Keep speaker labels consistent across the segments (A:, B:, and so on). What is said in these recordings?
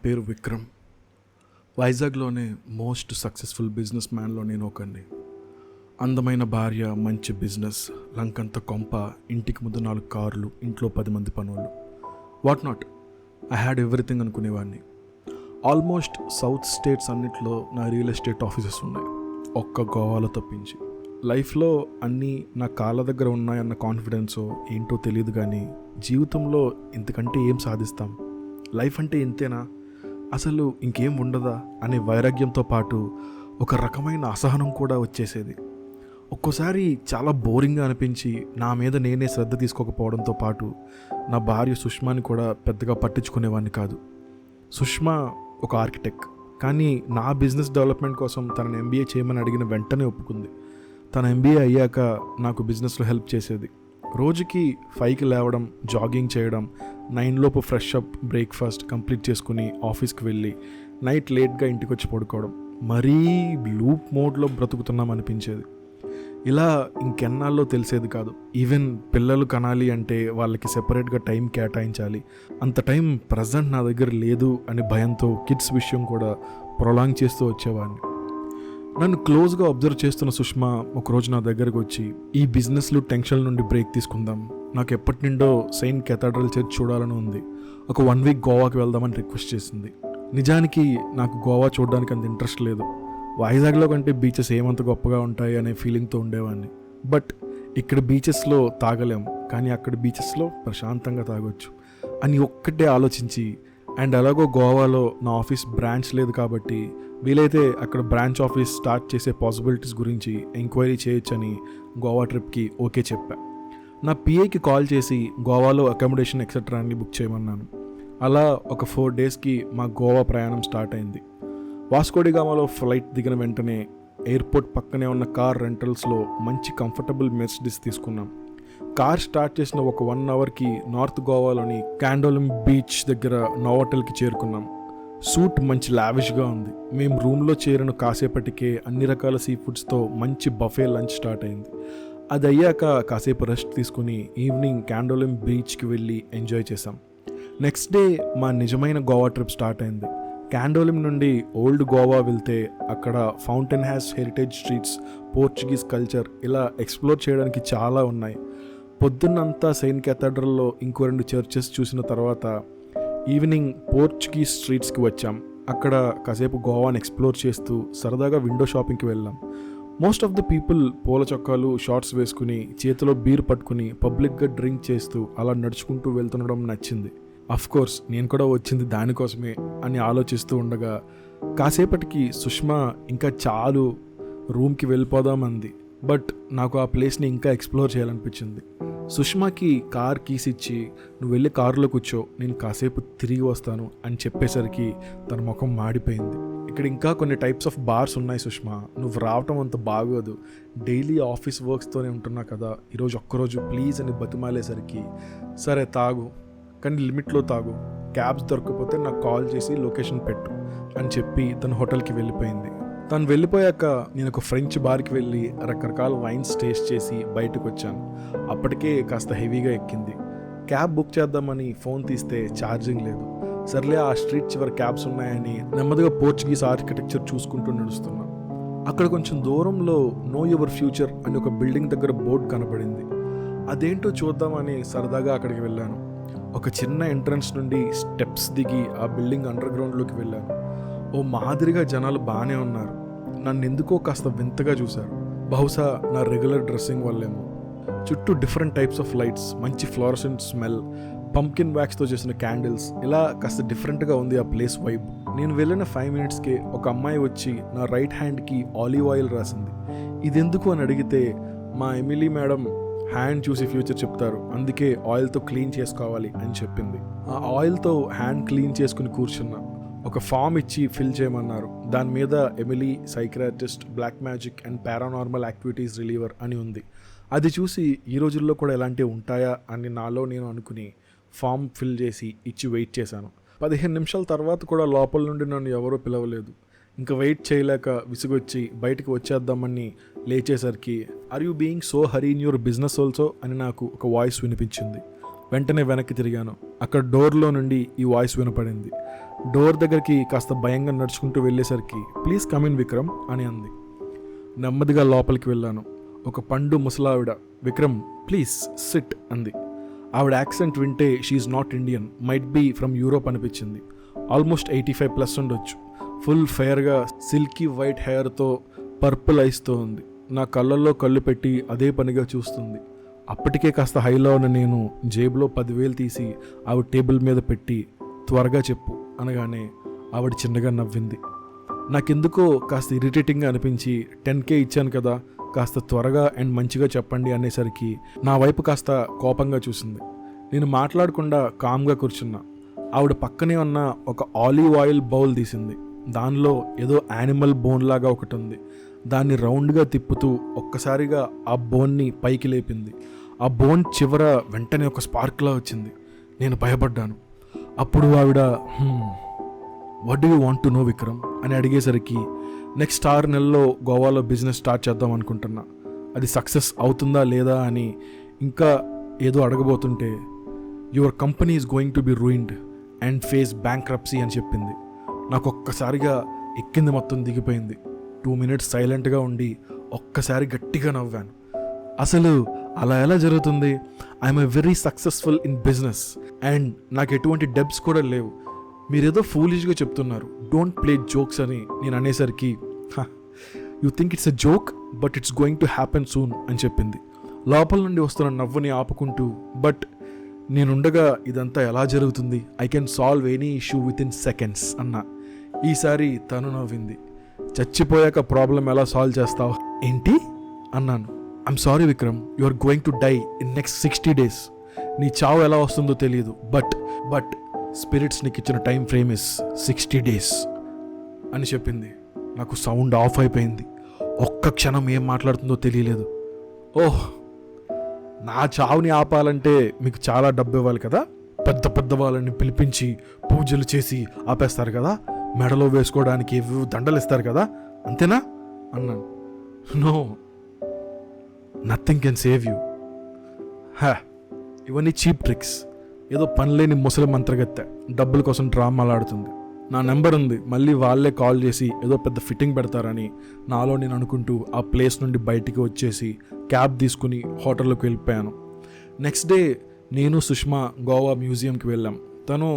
A: పేరు Vikram. వైజాగ్లోనే most successful business మ్యాన్లో నేను ఒకరిని. అందమైన భార్య, మంచి బిజినెస్, లంకంత కొంప, ఇంటికి ముందు 4 కార్లు, ఇంట్లో 10 మంది పనులు. What not, I had everything అనుకునేవాడిని. ఆల్మోస్ట్ సౌత్ స్టేట్స్ అన్నిట్లో నా రియల్ ఎస్టేట్ ఆఫీసెస్ ఉన్నాయి, ఒక్క గోవాలో తప్పించి. లైఫ్లో అన్నీ నా కాళ్ళ దగ్గర ఉన్నాయన్న కాన్ఫిడెన్సో ఏంటో తెలియదు, కానీ జీవితంలో ఇంతకంటే ఏం సాధిస్తాం, లైఫ్ అంటే ఇంతేనా, అసలు ఇంకేం ఉండదా అనే వైరాగ్యంతో పాటు ఒక రకమైన అసహనం కూడా వచ్చేసేది. ఒక్కోసారి చాలా బోరింగ్గా అనిపించి నా మీద నేనే శ్రద్ధ తీసుకోకపోవడంతో పాటు నా భార్య సుష్మాని కూడా పెద్దగా పట్టించుకునేవాడిని కాదు. సుష్మా ఒక ఆర్కిటెక్ట్, కానీ నా బిజినెస్ డెవలప్మెంట్ కోసం తనని ఎంబీఏ చేయమని అడిగిన వెంటనే ఒప్పుకుంది. తన ఎంబీఏ అయ్యాక నాకు బిజినెస్లో హెల్ప్ చేసేది. రోజుకి 5కి లేవడం, జాగింగ్ చేయడం, 9 లోపు ఫ్రెష్ అప్, బ్రేక్ఫాస్ట్ కంప్లీట్ చేసుకుని ఆఫీస్కి వెళ్ళి నైట్ లేట్గా ఇంటికి వచ్చి పడుకోవడం. మరీ లూప్ మోడ్లో బ్రతుకుతున్నాం అనిపించేది. ఇలా ఇంకెన్నాళ్ళలో తెలిసేది కాదు. ఈవెన్ పిల్లలు కనాలి అంటే వాళ్ళకి సెపరేట్గా టైం కేటాయించాలి, అంత టైం ప్రజెంట్ నా దగ్గర లేదు అనే భయంతో కిడ్స్ విషయం కూడా ప్రొలాంగ్ చేస్తూ వచ్చేవాడిని. నన్ను క్లోజ్గా అబ్జర్వ్ చేస్తున్న సుష్మా ఒకరోజు నా దగ్గరకు వచ్చి, ఈ బిజినెస్లో టెన్షన్ నుండి బ్రేక్ తీసుకుందాం, నాకు ఎప్పటి నుండో సెయింట్ కేథడ్రల్ చర్చ్ చూడాలని ఉంది, ఒక 1 వీక్ గోవాకి వెళ్దామని రిక్వెస్ట్ చేసింది. నిజానికి నాకు గోవా చూడడానికి అంత ఇంట్రెస్ట్ లేదు. వైజాగ్లో కంటే బీచెస్ ఏమంత గొప్పగా ఉంటాయి అనే ఫీలింగ్తో ఉండేవాడిని. బట్ ఇక్కడ బీచెస్లో తాగలేం, కానీ అక్కడ బీచెస్లో ప్రశాంతంగా తాగొచ్చు అని ఒక్కటే ఆలోచించి, అండ్ అలాగో గోవాలో నా ఆఫీస్ బ్రాంచ్ లేదు కాబట్టి వీలైతే అక్కడ బ్రాంచ్ ఆఫీస్ స్టార్ట్ చేసే పాసిబిలిటీస్ గురించి ఎంక్వైరీ చేయొచ్చని గోవా ట్రిప్కి ఓకే చెప్పా. నా పిఏకి కాల్ చేసి గోవాలో అకామిడేషన్ ఎక్సెట్రా అన్ని బుక్ చేయమన్నాను. అలా ఒక 4 డేస్కి మా గోవా ప్రయాణం స్టార్ట్ అయింది. వాస్కోడిగామాలో ఫ్లైట్ దిగిన వెంటనే ఎయిర్పోర్ట్ పక్కనే ఉన్న కార్ రెంటల్స్లో మంచి కంఫర్టబుల్ మెర్సిడీస్ తీసుకున్నాం. కార్ స్టార్ట్ చేసిన ఒక 1 అవర్కి నార్త్ గోవాలోని క్యాండోలిమ్ బీచ్ దగ్గర నోవోటెల్కి చేరుకున్నాం. సూట్ మంచి లావిష్గా ఉంది. మేము రూమ్లో చేరిన కాసేపటికే అన్ని రకాల సీ ఫుడ్స్తో మంచి బఫే లంచ్ స్టార్ట్ అయింది. అది అయ్యాక కాసేపు రెస్ట్ తీసుకుని ఈవినింగ్ క్యాండోలిమ్ బీచ్కి వెళ్ళి ఎంజాయ్ చేసాం. నెక్స్ట్ డే మా నిజమైన గోవా ట్రిప్ స్టార్ట్ అయింది. క్యాండోలిమ్ నుండి ఓల్డ్ గోవా వెళ్తే అక్కడ fountain has heritage streets, Portuguese culture, ఇలా ఎక్స్ప్లోర్ చేయడానికి చాలా ఉన్నాయి. పొద్దున్నంతా సెయింట్ కేథడ్రల్లో ఇంకో 2 చర్చెస్ చూసిన తర్వాత ఈవినింగ్ పోర్చుగీస్ స్ట్రీట్స్కి వచ్చాం. అక్కడ కాసేపు గోవాని ఎక్స్ప్లోర్ చేస్తూ సరదాగా విండో షాపింగ్కి వెళ్ళాం. మోస్ట్ ఆఫ్ ద పీపుల్ పూల చొక్కాలు, షార్ట్స్ వేసుకుని చేతిలో బీర్ పట్టుకుని పబ్లిక్గా డ్రింక్ చేస్తూ అలా నడుచుకుంటూ వెళ్తుండడం నచ్చింది. కోర్స్ నేను కూడా వచ్చింది దానికోసమే అని ఆలోచిస్తూ ఉండగా కాసేపటికి సుష్మా ఇంకా చాలు, రూమ్కి వెళ్ళిపోదామంది. బట్ నాకు ఆ ప్లేస్ని ఇంకా ఎక్స్ప్లోర్ చేయాలనిపించింది. సుష్మాకి కార్ కీస్ ఇచ్చి, నువ్వు వెళ్ళి కారులో కూర్చో, నేను కాసేపు తిరిగి వస్తాను అని చెప్పేసరికి తన ముఖం మాడిపోయింది. ఇక్కడ ఇంకా కొన్ని టైప్స్ ఆఫ్ బార్స్ ఉన్నాయి సుష్మా, నువ్వు రావటం అంత బాగోదు, డైలీ ఆఫీస్ వర్క్స్తోనే ఉంటున్నా కదా, ఈరోజు ఒక్కరోజు ప్లీజ్ అని బతిమాలేసరికి, సరే తాగు, కానీ లిమిట్లో తాగు, క్యాబ్స్ దొరకకపోతే నాకు కాల్ చేసి లొకేషన్ పెట్టు అని చెప్పి తన హోటల్కి వెళ్ళిపోయింది. తను వెళ్ళిపోయాక నేను ఒక ఫ్రెంచ్ బార్కి వెళ్ళి రకరకాల వైన్స్ టేస్ట్ చేసి బయటకు వచ్చాను. అప్పటికే కాస్త హెవీగా ఎక్కింది. క్యాబ్ బుక్ చేద్దామని ఫోన్ తీస్తే ఛార్జింగ్ లేదు. సర్లే ఆ స్ట్రీట్ చివరి క్యాబ్స్ ఉన్నాయని నెమ్మదిగా పోర్చుగీస్ ఆర్కిటెక్చర్ చూసుకుంటూ నడుస్తున్నాను. అక్కడ కొంచెం దూరంలో నో యువర్ ఫ్యూచర్ అని ఒక బిల్డింగ్ దగ్గర బోర్డు కనపడింది. అదేంటో చూద్దామని సరదాగా అక్కడికి వెళ్ళాను. ఒక చిన్న ఎంట్రన్స్ నుండి స్టెప్స్ దిగి ఆ బిల్డింగ్ అండర్ గ్రౌండ్లోకి వెళ్ళాను. ఓ మాదిరిగా జనాలు బాగానే ఉన్నారు. నన్ను ఎందుకో కాస్త వింతగా చూశారు. బహుశా నా రెగ్యులర్ డ్రెస్సింగ్ వల్లేమో. చుట్టూ డిఫరెంట్ టైప్స్ ఆఫ్ లైట్స్, మంచి ఫ్లోరసెంట్ స్మెల్, పంకిన్ వ్యాక్స్తో చేసిన క్యాండిల్స్, ఇలా కాస్త డిఫరెంట్గా ఉంది ఆ ప్లేస్ వైబ్. నేను వెళ్ళిన 5 మినిట్స్కే ఒక అమ్మాయి వచ్చి నా రైట్ హ్యాండ్కి ఆలివ్ ఆయిల్ రాసింది. ఇదెందుకు అని అడిగితే, మా ఎమిలీ మేడం హ్యాండ్ చూసి ఫ్యూచర్ చెప్తారు, అందుకే ఆయిల్తో క్లీన్ చేసుకోవాలి అని చెప్పింది. ఆ ఆయిల్తో హ్యాండ్ క్లీన్ చేసుకుని కూర్చున్నా. ఒక ఫామ్ ఇచ్చి ఫిల్ చేయమన్నారు. దాని మీద Emily psychiatrist, black magic and paranormal activities reliever అని ఉంది. అది చూసి ఈ రోజుల్లో కూడా ఇలాంటివి ఉంటాయా అని నాలో నేను అనుకుని ఫామ్ ఫిల్ చేసి ఇచ్చి వెయిట్ చేశాను. 15 నిమిషాల తర్వాత కూడా లోపల నుండి నన్ను ఎవరూ పిలవలేదు. ఇంకా వెయిట్ చేయలేక విసుగొచ్చి బయటకు వచ్చేద్దామని లేచేసరికి, are you being so hurry in your business also అని నాకు ఒక వాయిస్ వినిపించింది. వెంటనే వెనక్కి తిరిగాను. అక్కడ డోర్లో నుండి ఈ వాయిస్ వినపడింది. డోర్ దగ్గరికి కాస్త భయంగా నడుచుకుంటూ వెళ్ళేసరికి ప్లీజ్ కమ్ ఇన్ విక్రమ్ అని అంది. నెమ్మదిగా లోపలికి వెళ్ళాను. ఒక పండు ముసలావిడ విక్రమ్ ప్లీజ్ సిట్ అంది. ఆవిడ యాక్సెంట్ వింటే she's not Indian, might be from Europe అనిపించింది. ఆల్మోస్ట్ 85+ ఉండొచ్చు. ఫుల్ ఫెయిర్గా సిల్కీ వైట్ హెయిర్తో పర్పుల్ ఐస్తో ఉంది. నా కళ్ళల్లో కళ్ళు పెట్టి అదే పనిగా చూస్తుంది. అప్పటికే కాస్త హైలో ఉన్న నేను జేబులో 10,000 తీసి ఆవిడ టేబుల్ మీద పెట్టి త్వరగా చెప్పు అనగానే ఆవిడ చిన్నగా నవ్వింది. నాకెందుకో కాస్త ఇరిటేటింగ్గా అనిపించి 10K ఇచ్చాను కదా, కాస్త త్వరగా అండ్ మంచిగా చెప్పండి అనేసరికి నా వైపు కాస్త కోపంగా చూసింది. నేను మాట్లాడకుండా కామ్గా కూర్చున్నా. ఆవిడ పక్కనే ఉన్న ఒక ఆలివ్ ఆయిల్ బౌల్ తీసింది. దానిలో ఏదో యానిమల్ బోన్ లాగా ఒకటి ఉంది. దాన్ని రౌండ్గా తిప్పుతూ ఒక్కసారిగా ఆ బోన్ని పైకి లేపింది. ఆ బోన్ చివర వెంటనే ఒక స్పార్క్లా వచ్చింది. నేను భయపడ్డాను. అప్పుడు ఆవిడ what do you want to know Vikram అని అడిగేసరికి నెక్స్ట్ 6 నెలల్లో గోవాలో బిజినెస్ స్టార్ట్ చేద్దాం అనుకుంటున్నా. అది సక్సెస్ అవుతుందా లేదా అని ఇంకా ఏదో అడగబోతుంటే your company is going to be ruined and face bankruptcy అని చెప్పింది. నాకు ఒక్కసారిగా ఎక్కింది మొత్తం దిగిపోయింది. 2 minutes సైలెంట్గా ఉండి ఒక్కసారి గట్టిగా నవ్వాను. అసలు అలా ఎలా జరుగుతుంది? I'm a very successful in business and నాకు ఎటువంటి డెబ్ట్స్ కూడా లేవు. మీరేదో ఫూలిష్గా చెప్తున్నారు, డోంట్ ప్లే జోక్స్ అని నేను అనేసరికి you think it's a joke but it's going to happen soon అని చెప్పింది. లోపల నుండి వస్తున్న నవ్వుని ఆపుకుంటూ బట్ నేనుండగా ఇదంతా ఎలా జరుగుతుంది? I can solve any issue with in seconds అన్నా. ఈసారి తను నవ్వింది. చచ్చిపోయాక ప్రాబ్లం ఎలా సాల్వ్ చేస్తావు ఏంటి అన్నాను. I'm sorry Vikram, you are going to die in next 60 days. నీ చావు ఎలా వస్తుందో తెలియదు బట్ స్పిరిట్స్ నీకు ఇచ్చిన టైం ఫ్రేమ్ ఇస్ 60 days అని చెప్పింది. నాకు సౌండ్ ఆఫ్ అయిపోయింది. ఒక్క క్షణం ఏం మాట్లాడుతుందో తెలియలేదు. ఓహ్, నా చావుని ఆపాలంటే మీకు చాలా డబ్బు ఇవ్వాలి కదా, పెద్ద వాళ్ళని పిలిపించి పూజలు చేసి ఆపేస్తారు కదా, మెడలో వేసుకోవడానికి దండలు ఇస్తారు కదా, అంతేనా అన్నాను. No, nothing can save you. ఇవన్నీ చీప్ ట్రిక్స్. ఏదో పనిలేని ముసలి మంత్రగత్తె డబ్బుల కోసం డ్రామాలు ఆడుతుంది. నా నెంబర్ ఉంది, మళ్ళీ వాళ్ళే కాల్ చేసి ఏదో పెద్ద ఫిట్టింగ్ పెడతారని నాలో నేను అనుకుంటూ ఆ ప్లేస్ నుండి బయటికి వచ్చేసి క్యాబ్ తీసుకుని హోటల్లోకి వెళ్ళిపోయాను. నెక్స్ట్ డే నేను సుష్మా గోవా మ్యూజియంకి వెళ్ళాం. తను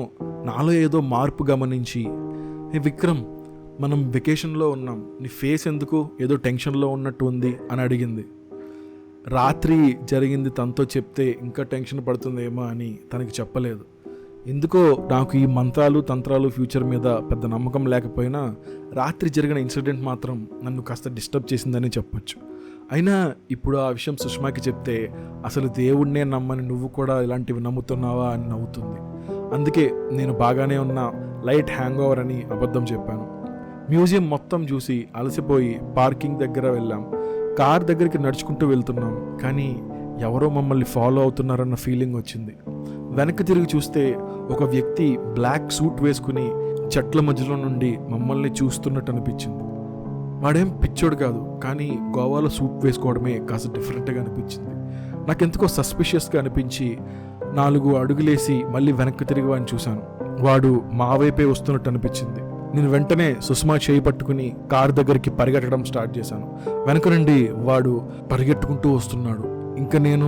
A: నాలో ఏదో మార్పు గమనించి ఏ విక్రమ్, మనం వెకేషన్లో ఉన్నాం, నీ ఫేస్ ఎందుకు ఏదో టెన్షన్లో ఉన్నట్టు ఉంది అని అడిగింది. రాత్రి జరిగింది తనతో చెప్తే ఇంకా టెన్షన్ పడుతుందేమో అని తనకి చెప్పలేదు. ఎందుకో నాకు ఈ మంత్రాలు తంత్రాలు ఫ్యూచర్ మీద పెద్ద నమ్మకం లేకపోయినా రాత్రి జరిగిన ఇన్సిడెంట్ మాత్రం నన్ను కాస్త డిస్టర్బ్ చేసిందని చెప్పొచ్చు. అయినా ఇప్పుడు ఆ విషయం సుష్మాకి చెప్తే అసలు దేవుడినే నమ్మని నువ్వు కూడా ఇలాంటివి నమ్ముతున్నావా అని నవ్వుతుంది. అందుకే నేను బాగానే ఉన్న లైట్ హ్యాంగ్ ఓవర్ అని అబద్ధం చెప్పాను. మ్యూజియం మొత్తం చూసి అలసిపోయి పార్కింగ్ దగ్గర వెళ్ళాం. కార్ దగ్గరికి నడుచుకుంటూ వెళ్తున్నాం, కానీ ఎవరో మమ్మల్ని ఫాలో అవుతున్నారన్న ఫీలింగ్ వచ్చింది. వెనక్కి తిరిగి చూస్తే ఒక వ్యక్తి బ్లాక్ సూట్ వేసుకుని చెట్ల మధ్యలో నుండి మమ్మల్ని చూస్తున్నట్టు అనిపించింది. వాడేం పిచ్చోడు కాదు, కానీ గోవాలో సూట్ వేసుకోవడమే కాస్త డిఫరెంట్గా అనిపించింది. నాకెందుకో సస్పిషియస్గా అనిపించి 4 అడుగులేసి మళ్ళీ వెనక్కి తిరిగి వాడిని చూశాను. వాడు మా వైపే వస్తున్నట్టు అనిపించింది. నేను వెంటనే సుష్మా చేయి పట్టుకుని కార్ దగ్గరికి పరిగెట్టడం స్టార్ట్ చేశాను. వెనక నుండి వాడు పరిగెట్టుకుంటూ వస్తున్నాడు. ఇంకా నేను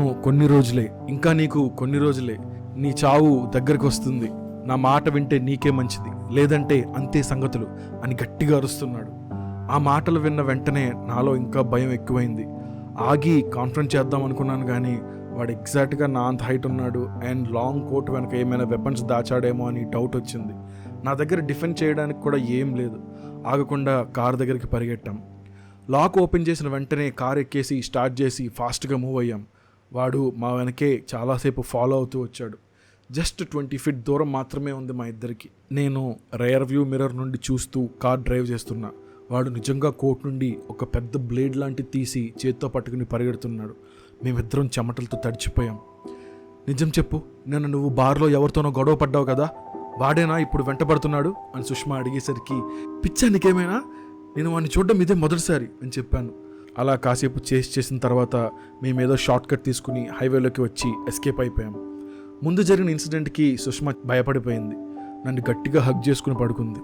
A: నీకు కొన్ని రోజులే, నీ చావు దగ్గరికి వస్తుంది, నా మాట వింటే నీకే మంచిది, లేదంటే అంతే సంగతులు అని గట్టిగా అరుస్తున్నాడు. ఆ మాటలు విన్న వెంటనే నాలో ఇంకా భయం ఎక్కువైంది. ఆగి కాన్ఫరెన్స్ చేద్దాం అనుకున్నాను, కానీ వాడు ఎగ్జాక్ట్గా నా అంత హైట్ ఉన్నాడు అండ్ లాంగ్ కోట్ వెనక ఏమైనా వెపన్స్ దాచాడేమో అని డౌట్ వచ్చింది. నా దగ్గర డిఫెండ్ చేయడానికి కూడా ఏం లేదు. ఆగకుండా కార్ దగ్గరికి పరిగెట్టాం. లాక్ ఓపెన్ చేసిన వెంటనే కార్ ఎక్కేసి స్టార్ట్ చేసి ఫాస్ట్గా మూవ్ అయ్యాం. వాడు మా వెనకే చాలాసేపు ఫాలో అవుతూ వచ్చాడు. జస్ట్ 20 feet దూరం మాత్రమే ఉంది మా ఇద్దరికి. నేను రేర్ వ్యూ మిర్రర్ నుండి చూస్తూ కార్ డ్రైవ్ చేస్తున్నా. వాడు నిజంగా కోట్ నుండి ఒక పెద్ద బ్లేడ్ లాంటిది తీసి చేత్తో పట్టుకుని పరిగెడుతున్నాడు. మేమిద్దరం చెమటలతో తడిచిపోయాం. నిజం చెప్పు, నిన్న నువ్వు బార్లో ఎవరితోనో గొడవ పడ్డావు కదా, వాడేనా ఇప్పుడు వెంటబడుతున్నాడు అని సుష్మా అడిగేసరికి, పిచ్చా నీకేమైనా, నేను వాడిని చూడడం ఇదే మొదటిసారి అని చెప్పాను. అలా కాసేపు చేసిన తర్వాత మేమేదో షార్ట్ కట్ తీసుకుని హైవేలోకి వచ్చి ఎస్కేప్ అయిపోయాం. ముందు జరిగిన ఇన్సిడెంట్కి సుష్మా భయపడిపోయింది. నన్ను గట్టిగా హగ్ చేసుకుని పడుకుంది.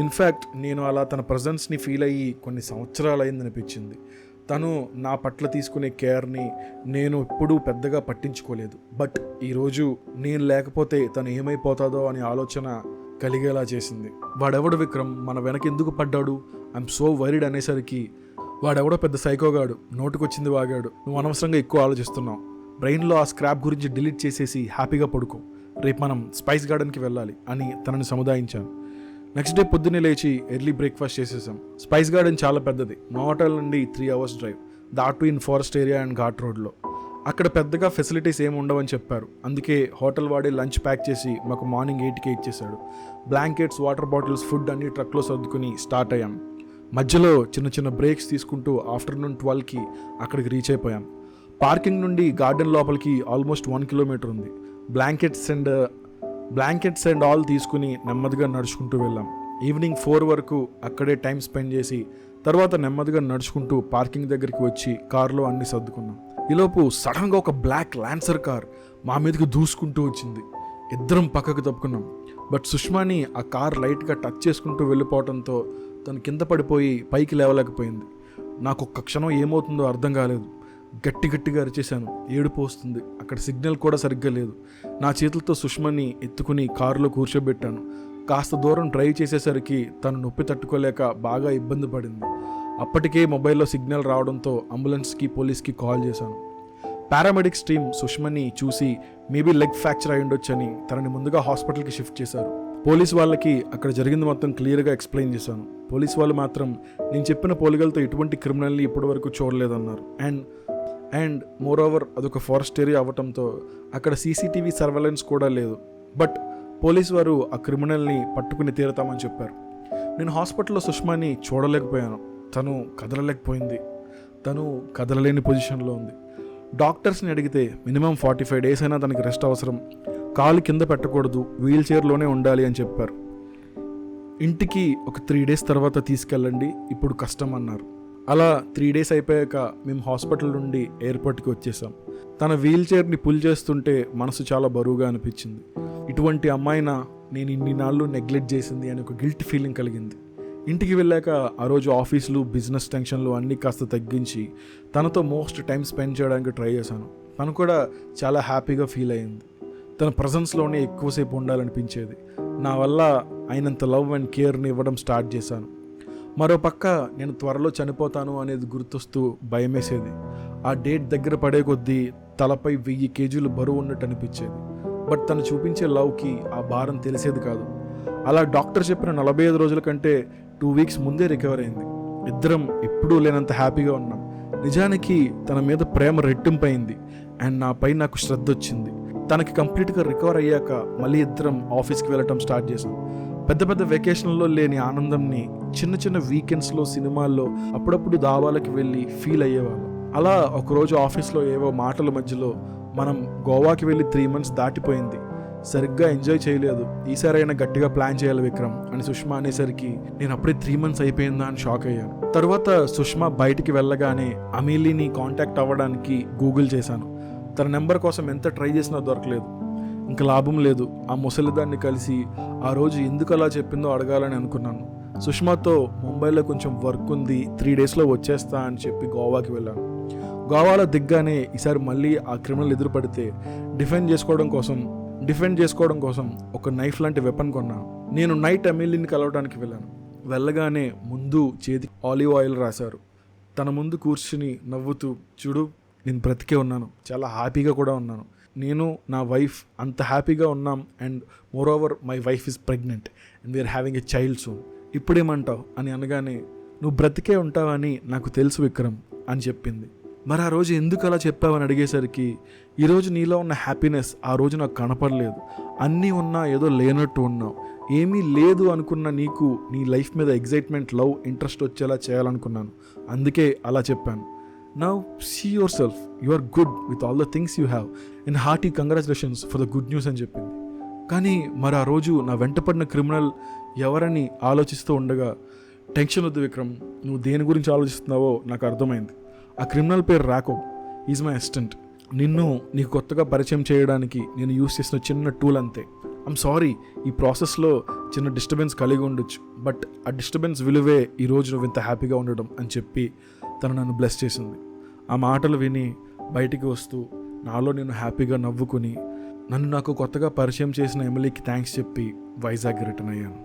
A: ఇన్ఫ్యాక్ట్ నేను అలా తన ప్రజెన్స్ని ఫీల్ అయ్యి కొన్ని సంవత్సరాలు అయిందనిపించింది. తను నా పట్ల తీసుకునే కేర్ని నేను ఎప్పుడూ పెద్దగా పట్టించుకోలేదు. బట్ ఈరోజు నేను లేకపోతే తను ఏమైపోతాదో అనే ఆలోచన కలిగేలా చేసింది. వాడెవడు విక్రమ్, మన వెనక ఎందుకు పడ్డాడు, ఐఎమ్ సో వరీడ్ అనేసరికి వాడెవడో పెద్ద సైకోగాడు, నోటుకొచ్చింది వాగాడు, నువ్వు అనవసరంగా ఎక్కువ ఆలోచిస్తున్నావు, బ్రెయిన్లో ఆ స్క్రాప్ గురించి డిలీట్ చేసేసి హ్యాపీగా పడుకో, రేపు మనం స్పైస్ గార్డెన్కి వెళ్ళాలి అని తనని సముదాయించాను. నెక్స్ట్ డే పొద్దున్నే లేచి ఎర్లీ బ్రేక్ఫాస్ట్ చేసేసాం. స్పైస్ గార్డెన్ చాలా పెద్దది, మా హోటల్ నుండి 3 hours డ్రైవ్, దాటు in forest area and ghat రోడ్లో. అక్కడ పెద్దగా ఫెసిలిటీస్ ఏమి ఉండవని చెప్పారు. అందుకే హోటల్ వాడే లంచ్ ప్యాక్ చేసి మాకు మార్నింగ్ 8కే ఇచ్చేశాడు. బ్లాంకెట్స్, వాటర్ బాటిల్స్, ఫుడ్ అన్ని ట్రక్లో సర్దుకుని స్టార్ట్ అయ్యాం. మధ్యలో చిన్న చిన్న బ్రేక్స్ తీసుకుంటూ ఆఫ్టర్నూన్ 12కి అక్కడికి రీచ్ అయిపోయాం. పార్కింగ్ నుండి గార్డెన్ లోపలికి ఆల్మోస్ట్ 1 kilometer ఉంది. బ్లాంకెట్స్ అండ్ ఆల్ తీసుకుని నెమ్మదిగా నడుచుకుంటూ వెళ్ళాం. ఈవినింగ్ 4 వరకు అక్కడే టైం స్పెండ్ చేసి తర్వాత నెమ్మదిగా నడుచుకుంటూ పార్కింగ్ దగ్గరికి వచ్చి కార్లో అన్ని సర్దుకున్నాం. ఈలోపు సడన్గా ఒక బ్లాక్ ల్యాన్సర్ కార్ మా మీదకి దూసుకుంటూ వచ్చింది. ఇద్దరం పక్కకు తప్పుకున్నాం. బట్ సుష్మాని ఆ కార్ లైట్గా టచ్ చేసుకుంటూ వెళ్ళిపోవడంతో తను కింద పడిపోయి పైకి లేవలేకపోయింది. నాకు ఒక్క క్షణం ఏమవుతుందో అర్థం కాలేదు. గట్టిగా అరిచేశాను. ఏడుపు వస్తుంది. అక్కడ సిగ్నల్ కూడా సరిగ్గా లేదు. నా చేతులతో సుష్మని ఎత్తుకుని కారులో కూర్చోబెట్టాను. కాస్త దూరం డ్రైవ్ చేసేసరికి తను నొప్పి తట్టుకోలేక బాగా ఇబ్బంది పడింది. అప్పటికే మొబైల్లో సిగ్నల్ రావడంతో అంబులెన్స్కి, పోలీస్కి కాల్ చేశాను. పారామెడిక్స్ టీమ్ సుష్మని చూసి మేబీ లెగ్ ఫ్రాక్చర్ అయి ఉండొచ్చని తనని ముందుగా హాస్పిటల్కి షిఫ్ట్ చేశారు. పోలీస్ వాళ్ళకి అక్కడ జరిగింది మొత్తం క్లియర్గా ఎక్స్ప్లెయిన్ చేశాను. పోలీస్ వాళ్ళు మాత్రం నేను చెప్పిన పోలికలతో ఎటువంటి క్రిమినల్ని ఇప్పటివరకు చూడలేదన్నారు. అండ్ మోర్ ఓవర్ అదొక ఫారెస్ట్ ఏరియా అవ్వటంతో అక్కడ CCTV సర్వేలెన్స్ కూడా లేదు. బట్ పోలీస్ వారు ఆ క్రిమినల్ని పట్టుకుని తీరుతామని చెప్పారు. నేను హాస్పిటల్లో సుష్మాని చూడలేకపోయాను. తను కదలలేకపోయింది. తను కదలలేని పొజిషన్లో ఉంది. డాక్టర్స్ని అడిగితే మినిమం 45 days అయినా తనకి రెస్ట్ అవసరం, కాలు కింద పెట్టకూడదు, వీల్ చైర్లోనే ఉండాలి అని చెప్పారు. ఇంటికి ఒక 3 days తర్వాత తీసుకెళ్ళండి, ఇప్పుడు కష్టం అన్నారు. అలా 3 days అయిపోయాక మేము హాస్పిటల్ నుండి ఎయిర్పోర్ట్కి వచ్చేసాం. తన వీల్ చైర్ని పుల్ చేస్తుంటే మనసు చాలా బరువుగా అనిపించింది. ఇటువంటి అమ్మాయినా నేను ఇన్ని నాళ్ళు నెగ్లెక్ట్ చేసింది అని ఒక గిల్ట్ ఫీలింగ్ కలిగింది. ఇంటికి వెళ్ళాక ఆ రోజు ఆఫీసులు, బిజినెస్ టెన్షన్లు అన్నీ కాస్త తగ్గించి తనతో మోస్ట్ టైం స్పెండ్ చేయడానికి ట్రై చేశాను. తను కూడా చాలా హ్యాపీగా ఫీల్ అయ్యింది. తన ప్రజెన్స్లోనే ఎక్కువసేపు ఉండాలనిపించేది. నా వల్ల అయినంత లవ్ అండ్ కేర్ని ఇవ్వడం స్టార్ట్ చేశాను. మరో పక్క నేను త్వరలో చనిపోతాను అనేది గుర్తొస్తూ భయమేసేది. ఆ డేట్ దగ్గర పడే కొద్దీ తలపై 1000 kgs బరువు ఉన్నట్టు అనిపించేది. బట్ తను చూపించే లవ్కి ఆ భారం తెలిసేది కాదు. అలా డాక్టర్ చెప్పిన 45 రోజుల కంటే 2 weeks ముందే రికవర్ అయింది. ఇద్దరం ఎప్పుడూ లేనంత హ్యాపీగా ఉన్నాం. నిజానికి తన మీద ప్రేమ రెట్టింపైంది అండ్ నాపై నాకు శ్రద్ధ వచ్చింది. తనకి కంప్లీట్గా రికవర్ అయ్యాక మళ్ళీ ఇద్దరం ఆఫీస్కి వెళ్ళటం స్టార్ట్ చేశాం. పెద్ద వెకేషన్లో లేని ఆనందంని చిన్న చిన్న వీకెండ్స్లో, సినిమాల్లో, అప్పుడప్పుడు దాబాలకి వెళ్ళి ఫీల్ అయ్యేవాళ్ళం. అలా ఒకరోజు ఆఫీస్లో ఏవో మాటల మధ్యలో మనం గోవాకి వెళ్ళి 3 months దాటిపోయింది, సరిగ్గా ఎంజాయ్ చేయలేదు, ఈసారైనా గట్టిగా ప్లాన్ చేయాలి విక్రమ్ అని సుష్మా అనేసరికి నేను అప్పుడే 3 months అయిపోయిందా అని షాక్ అయ్యాను. తర్వాత సుష్మా బయటికి వెళ్ళగానే అమీలీని కాంటాక్ట్ అవ్వడానికి గూగుల్ చేశాను. తన నెంబర్ కోసం ఎంత ట్రై చేసినా దొరకలేదు. ఇంకా లాభం లేదు. ఆ ముసలిదాన్ని కలిసి ఆ రోజు ఎందుకు అలా చెప్పిందో అడగాలని అనుకున్నాను. సుష్మాతో ముంబైలో కొంచెం వర్క్ ఉంది, 3 daysలో వచ్చేస్తా అని చెప్పి గోవాకి వెళ్ళాను. గోవాలో దిగ్గానే ఈసారి మళ్ళీ ఆ క్రిమినల్ ఎదురుపడితే డిఫెండ్ చేసుకోవడం కోసం ఒక నైఫ్ లాంటి వెపన్ కొన్నాను. నేను నైట్ అమీలీని కలవడానికి వెళ్ళాను. వెళ్ళగానే ముందు చేతికి ఆలివ్ ఆయిల్ రాశారు. తన ముందు కూర్చుని నవ్వుతూ, చూడు నేను బ్రతికే ఉన్నాను, చాలా హ్యాపీగా కూడా ఉన్నాను, నేను నా వైఫ్ అంత హ్యాపీగా ఉన్నాం, and moreover my wife is pregnant and we're having a child soon, ఇప్పుడేమంటావు అని అనగానే నువ్వు బ్రతికే ఉంటావని నాకు తెలుసు విక్రమ్ అని చెప్పింది. మరి ఆ రోజు ఎందుకు అలా చెప్పావని అడిగేసరికి ఈరోజు నీలో ఉన్న హ్యాపీనెస్ ఆ రోజు నాకు కనపడలేదు, అన్నీ ఉన్నా ఏదో లేనట్టు ఉన్నావు, ఏమీ లేదు అనుకున్న నీకు నీ లైఫ్ మీద ఎగ్జైట్మెంట్, లవ్, ఇంట్రెస్ట్ వచ్చేలా చేయాలనుకున్నాను, అందుకే అలా చెప్పాను. Now see yourself, you are good with all the things you have and hearty congratulations for the good news అని చెప్పింది. కానీ మరి ఆ రోజు నా వెంటపడిన క్రిమినల్ ఎవరని ఆలోచిస్తూ ఉండగా, టెన్షన్ వద్దు విక్రమ్, నువ్వు దేని గురించి ఆలోచిస్తున్నావో నాకు అర్థమైంది. ఆ క్రిమినల్ పేరు రాఘవ్, ఈజ్ మై అసిస్టెంట్. నిన్ను నీకు కొత్తగా పరిచయం చేయడానికి నేను యూస్ చేసిన చిన్న టూల్ అంతే. ఐమ్ సారీ, ఈ ప్రాసెస్లో చిన్న డిస్టర్బెన్స్ కలిగి ఉండొచ్చు, బట్ ఆ డిస్టర్బెన్స్ విలువే ఈరోజు నువ్వు ఇంత హ్యాపీగా ఉండడం అని చెప్పి తను నన్ను బ్లెస్ చేసింది. ఆ మాటలు విని బయటికి వస్తూ నాలో నేను హ్యాపీగా నవ్వుకుని నన్ను నాకు కొత్తగా పరిచయం చేసిన ఎమ్మెల్యేకి థ్యాంక్స్ చెప్పి వైజాగ్ రిటర్న్ అయ్యాను.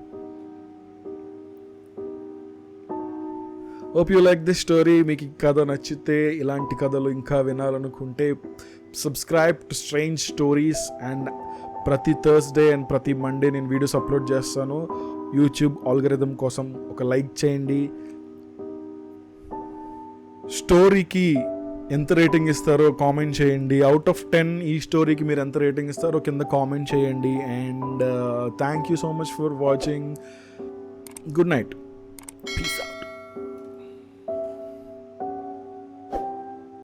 A: Hope you like this story. మీకు ఈ కథ నచ్చితే, ఇలాంటి కథలు ఇంకా వినాలనుకుంటే subscribe to strange stories. And ప్రతి థర్స్డే అండ్ ప్రతి మండే నేను వీడియోస్ అప్లోడ్ చేస్తాను. యూట్యూబ్ ఆల్గరిథం కోసం ఒక లైక్ చేయండి. స్టోరీకి ఎంత రేటింగ్ ఇస్తారో కామెంట్ చేయండి. అవుట్ ఆఫ్ 10 ఈ స్టోరీకి మీరు ఎంత రేటింగ్ ఇస్తారో కింద కామెంట్ చేయండి. And thank you so much for watching. Good night. Peace out.